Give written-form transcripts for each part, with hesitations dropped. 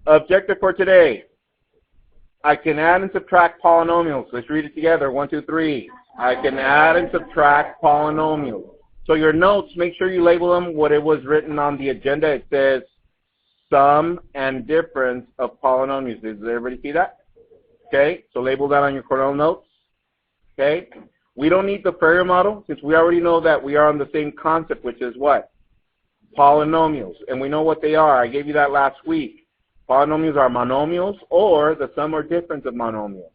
Objective for today. I can add and subtract polynomials. Let's read it together. 1, 2, 3. I can add and subtract polynomials. So your notes, make sure you label them what it was written on the agenda. It says sum and difference of polynomials. Does everybody see that? Okay, so label that on your Cornell notes. Okay, we don't need the Fourier model since we already know that we are on the same concept, which is what? Polynomials. And we know what they are. I gave you that last week. Polynomials are monomials or the sum or difference of monomials,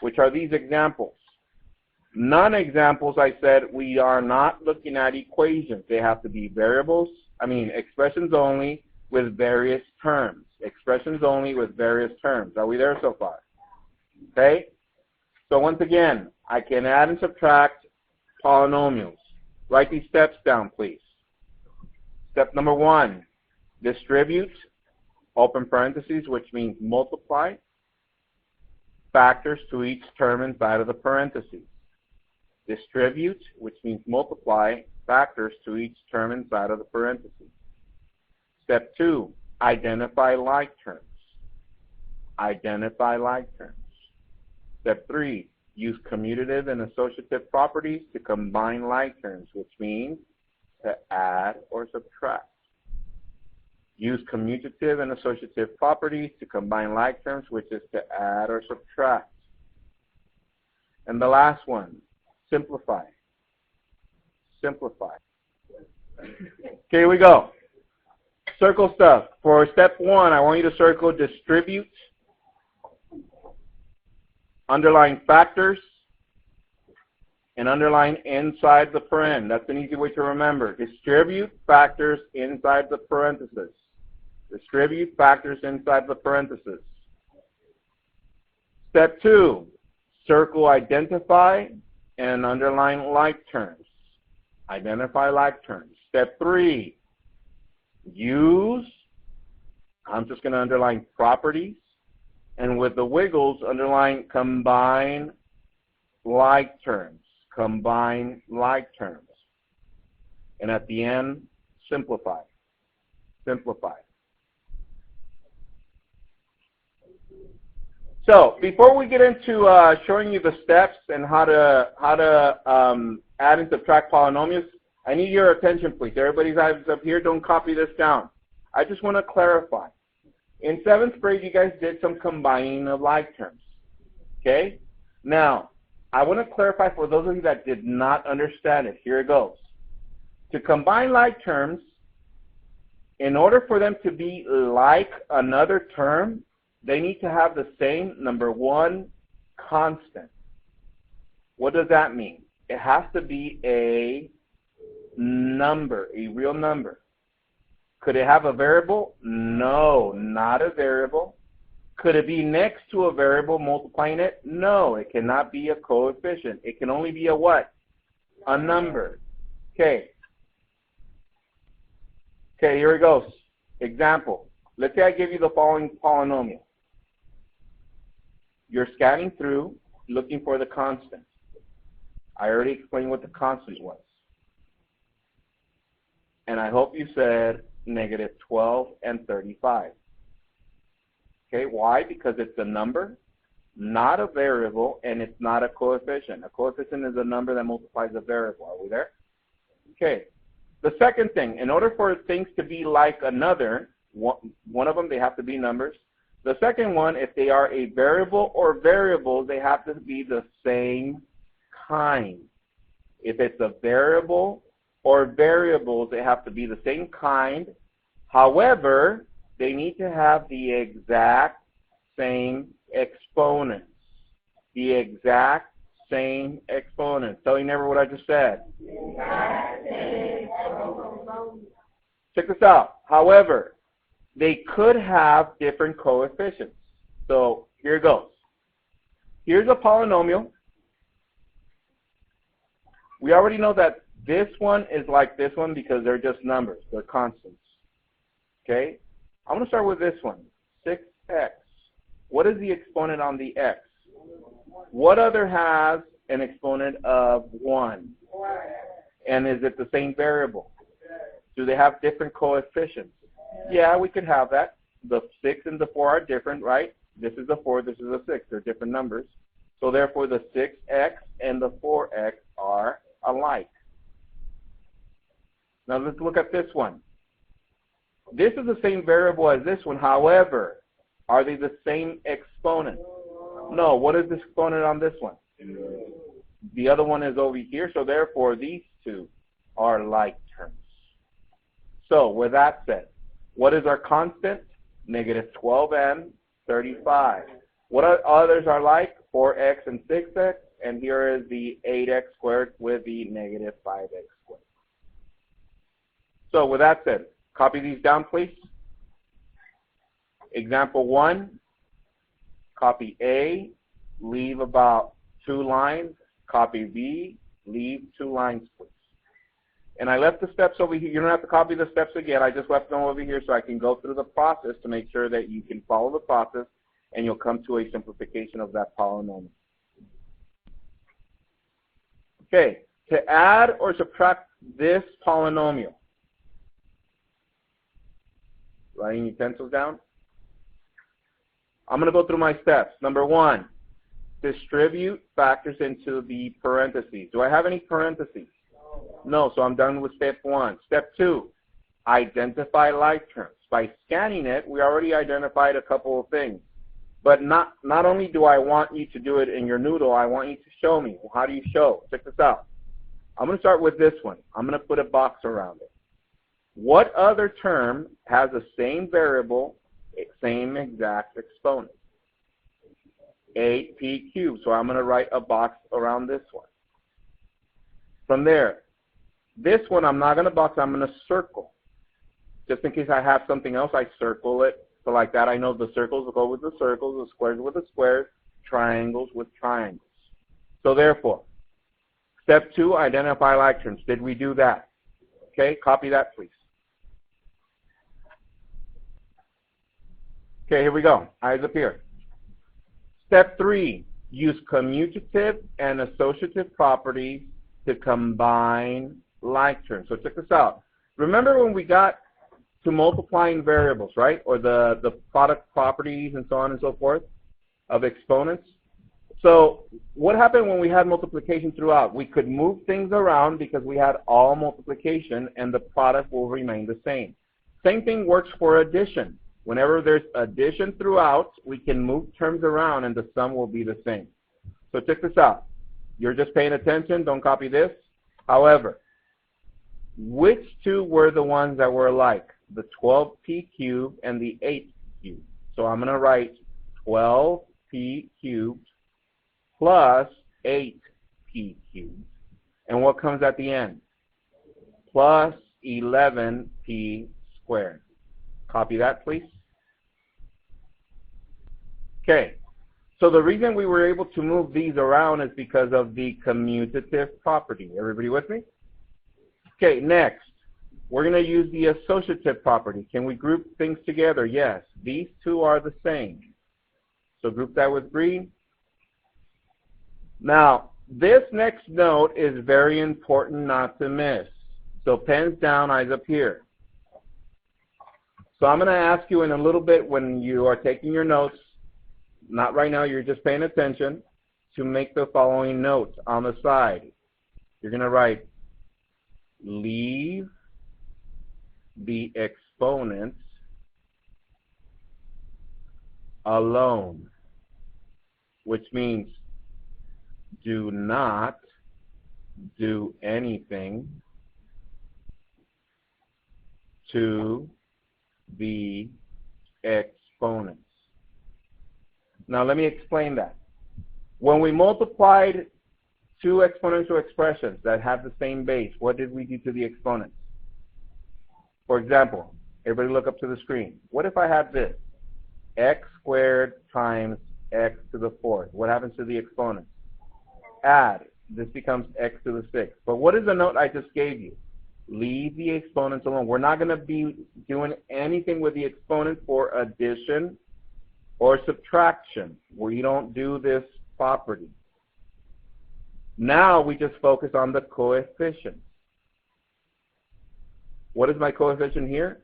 which are these examples. Non-examples, I said, we are not looking at equations. They have to be expressions only with various terms. Expressions only with various terms. Are we there so far? Okay? So once again, I can add and subtract polynomials. Write these steps down, please. Step number 1, distribute, open parentheses, which means multiply, factors to each term inside of the parentheses. Distribute, which means multiply, factors to each term inside of the parentheses. Step 2, identify like terms. Identify like terms. Step 3, use commutative and associative properties to combine like terms, which means to add or subtract. Use commutative and associative properties to combine like terms, which is to add or subtract. And the last one, simplify. Simplify. Okay, here we go. Circle stuff. For step 1, I want you to circle distribute, underline factors, and underline inside the paren. That's an easy way to remember. Distribute factors inside the parentheses. Distribute factors inside the parentheses. Step 2, circle identify and underline like terms. Identify like terms. Step 3, use, I'm just going to underline properties, and with the wiggles, underline combine like terms. Combine like terms. And at the end, simplify. Simplify. So before we get into showing you the steps and how to add and subtract polynomials, I need your attention, please. Everybody's eyes up here. Don't copy this down. I just want to clarify. In 7th grade, you guys did some combining of like terms. Okay? Now, I want to clarify for those of you that did not understand it. Here it goes. To combine like terms, in order for them to be like another term, they need to have the same, number 1, constant. What does that mean? It has to be a number, a real number. Could it have a variable? No, not a variable. Could it be next to a variable multiplying it? No, it cannot be a coefficient. It can only be a what? A number. Okay. Okay, here it goes. Example. Let's say I give you the following polynomial. You're scanning through looking for the constant. I already explained what the constant was. And I hope you said negative 12 and 35. Okay, why? Because it's a number, not a variable, and it's not a coefficient. A coefficient is a number that multiplies a variable. Are we there? Okay. The second thing, in order for things to be like another, one of them, they have to be numbers. The second one, if they are a variable or variables, they have to be the same kind. If it's a variable or variables, they have to be the same kind. However, they need to have the exact same exponents. The exact same exponents. Tell you never what I just said. Check this out. However, they could have different coefficients. So here it goes. Here's a polynomial. We already know that this one is like this one because they're just numbers. They're constants. Okay? I'm going to start with this one. 6x. What is the exponent on the x? What other has an exponent of 1? And is it the same variable? Do they have different coefficients? Yeah, we could have that. the 6 and the 4 are different, right? This is a 4, this is a 6. They're different numbers. So therefore, the 6x and the 4x are alike. Now let's look at this one. This is the same variable as this one. However, are they the same exponent? No. What is the exponent on this one? The other one is over here. So therefore, these two are like terms. So with that said, what is our constant? Negative 12 and 35. What others are like? 4x and 6x. And here is the 8x squared with the negative 5x squared. So with that said, copy these down, please. Example 1, copy A, leave about 2 lines. Copy B, leave 2 lines, please. And I left the steps over here. You don't have to copy the steps again. I just left them over here so I can go through the process to make sure that you can follow the process and you'll come to a simplification of that polynomial. Okay, to add or subtract this polynomial, writing your pencils down. I'm going to go through my steps. Number 1, distribute factors into the parentheses. Do I have any parentheses? No, so I'm done with step 1. Step 2, identify like terms. By scanning it, we already identified a couple of things. But not only do I want you to do it in your noodle, I want you to show me. Well, how do you show? Check this out. I'm going to start with this one. I'm going to put a box around it. What other term has the same variable, same exact exponent? 8p cubed. So I'm going to write a box around this one. From there, this one I'm not going to box, I'm going to circle. Just in case I have something else, I circle it. So like that, I know the circles will go with the circles, the squares with the squares, triangles with triangles. So therefore, step 2, identify like terms. Did we do that? Okay, copy that, please. Okay, here we go. Eyes up here. Step 3, use commutative and associative properties to combine like terms. So check this out. Remember when we got to multiplying variables, right? Or the product properties and so on and so forth of exponents. So what happened when we had multiplication throughout? We could move things around because we had all multiplication and the product will remain the same. Same thing works for addition. Whenever there's addition throughout, we can move terms around and the sum will be the same. So check this out. You're just paying attention. Don't copy this. However, which two were the ones that were alike? The 12p cubed and the 8p cubed. So I'm going to write 12p cubed plus 8p cubed. And what comes at the end? Plus 11p squared. Copy that, please. Okay. So the reason we were able to move these around is because of the commutative property. Everybody with me? Okay, next. We're going to use the associative property. Can we group things together? Yes. These two are the same. So group that with green. Now, this next note is very important not to miss. So pens down, eyes up here. So I'm going to ask you in a little bit when you are taking your notes, not right now, you're just paying attention, to make the following note on the side. You're going to write, leave the exponents alone, which means do not do anything to the exponents. Now let me explain that. When we multiplied two exponential expressions that have the same base, what did we do to the exponents? For example, everybody look up to the screen. What if I have this? X squared times x to the 4th. What happens to the exponents? Add. This becomes x to the 6th. But what is the note I just gave you? Leave the exponents alone. We're not going to be doing anything with the exponents for addition or subtraction. We don't do this property. Now we just focus on the coefficients. What is my coefficient here?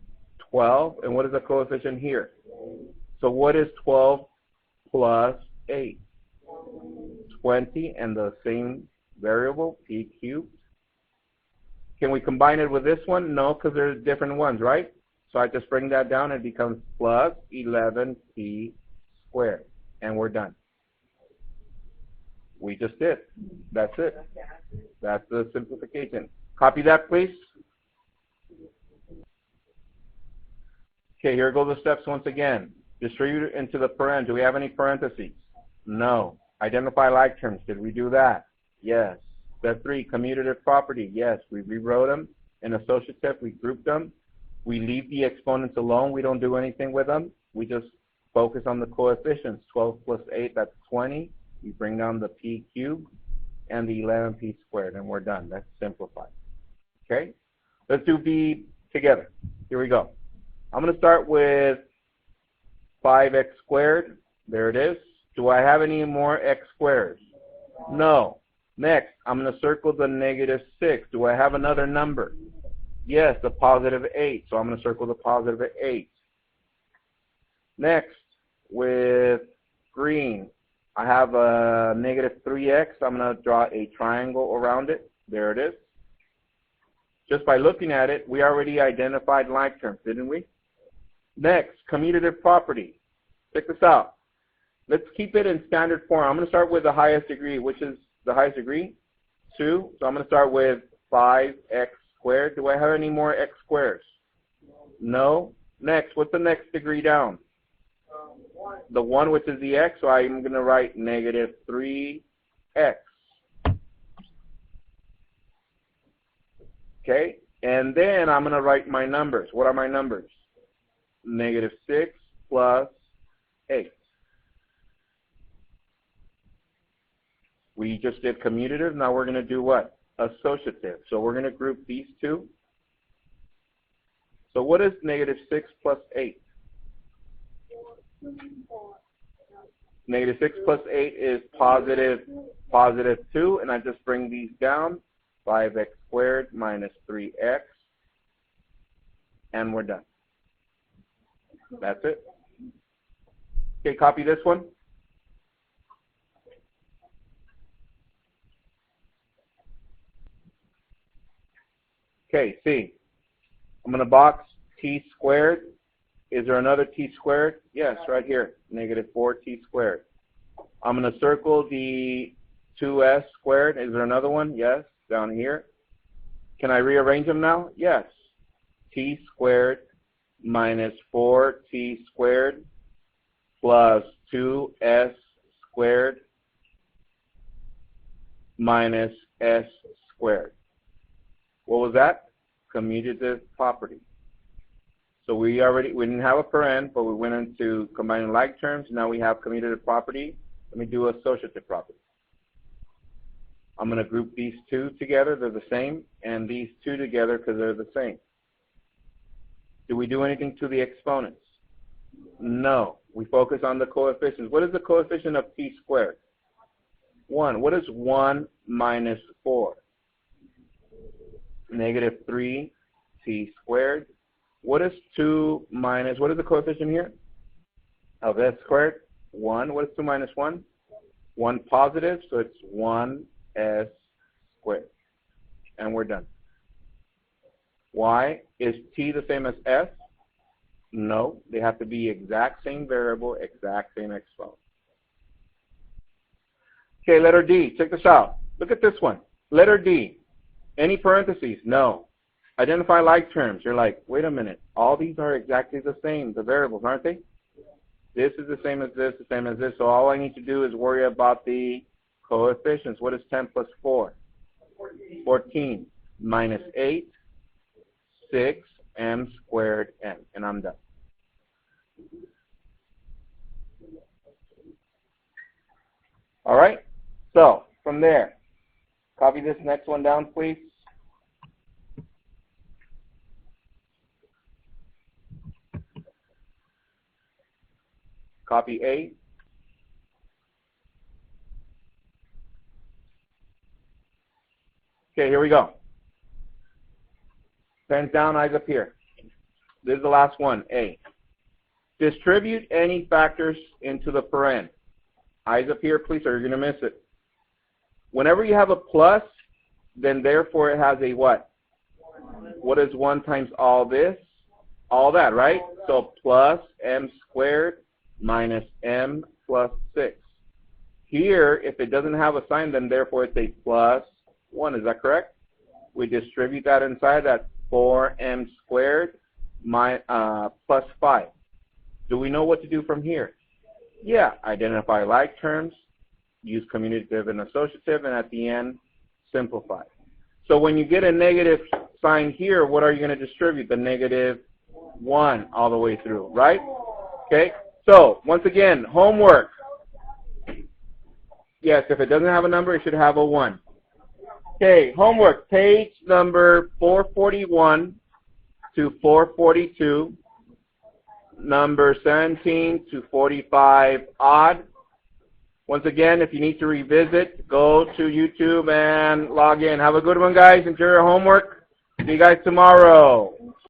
12. And what is the coefficient here? So what is 12 plus 8? 20, and the same variable, p cubed. Can we combine it with this one? No, because there's different ones, right? So I just bring that down and it becomes plus 11p squared. And we're done. We just did. That's it. That's the simplification. Copy that, please. Okay, here go the steps once again. Distribute it into the paren. Do we have any parentheses? No. Identify like terms. Did we do that? Yes. Step 3, commutative property. Yes, we rewrote them. In associative, we grouped them. We leave the exponents alone. We don't do anything with them. We just focus on the coefficients. 12 plus 8, that's 20. We bring down the p cubed and the 11p squared, and we're done. That's simplified. Okay? Let's do b together. Here we go. I'm going to start with 5x squared. There it is. Do I have any more x squares? No. Next, I'm going to circle the negative 6. Do I have another number? Yes, the positive 8. So I'm going to circle the positive 8. Next, with green, I have a negative 3x. I'm going to draw a triangle around it. There it is. Just by looking at it, we already identified like terms, didn't we? Next, commutative property. Check this out. Let's keep it in standard form. I'm going to start with the highest degree, which is the highest degree, 2. So I'm going to start with 5x squared. Do I have any more x squares? No. Next, what's the next degree down? The 1, which is the x, so I'm going to write negative 3x. Okay, and then I'm going to write my numbers. What are my numbers? Negative 6 plus 8. We just did commutative. Now we're going to do what? Associative. So we're going to group these two. So what is negative 6 plus 8? Negative 6 plus 8 is positive 2, and I just bring these down. 5x squared minus 3x, and we're done. That's it. Okay, copy this one. Okay, see, I'm going to box t squared. Is there another t squared? Yes, right here, negative 4t squared. I'm going to circle the 2s squared. Is there another one? Yes, down here. Can I rearrange them now? Yes. T squared minus 4t squared plus 2s squared minus s squared. What was that? Commutative property. So we didn't have a paren, but we went into combining like terms. Now we have commutative property. Let me do associative property. I'm going to group these two together. They're the same. And these two together because they're the same. Do we do anything to the exponents? No. We focus on the coefficients. What is the coefficient of t squared? 1. What is 1 minus 4? Negative 3t squared. What is 2 minus, what is the coefficient here? Of s squared? 1. What is 2 minus 1? 1 positive, so it's 1s squared. And we're done. Why? Is t the same as s? No. They have to be exact same variable, exact same exponent. Okay, letter D. Check this out. Look at this one. Letter D. Any parentheses? No. Identify like terms. You're like, wait a minute. All these are exactly the same, the variables, aren't they? This is the same as this, the same as this. So all I need to do is worry about the coefficients. What is 10 plus 4? 14. Minus 8, 6, m squared n. And I'm done. All right? So from there, copy this next one down, please. Copy A. Okay, here we go. Pens down, eyes up here. This is the last one, A. Distribute any factors into the paren. Eyes up here, please, or you're going to miss it. Whenever you have a plus, then therefore it has a what? What is 1 times all this? All that, right? So plus m squared minus m plus 6. Here, if it doesn't have a sign, then therefore it's a plus 1. Is that correct? We distribute that inside. That's 4m squared plus 5. Do we know what to do from here? Yeah, identify like terms, use commutative and associative, and at the end, simplify. So when you get a negative sign here, what are you going to distribute? The negative 1 all the way through, right? Okay, so once again, homework. Yes, if it doesn't have a number, it should have a 1. Okay, homework, page number 441 to 442, number 17 to 45 odd. Once again, if you need to revisit, go to YouTube and log in. Have a good one, guys. Enjoy your homework. See you guys tomorrow.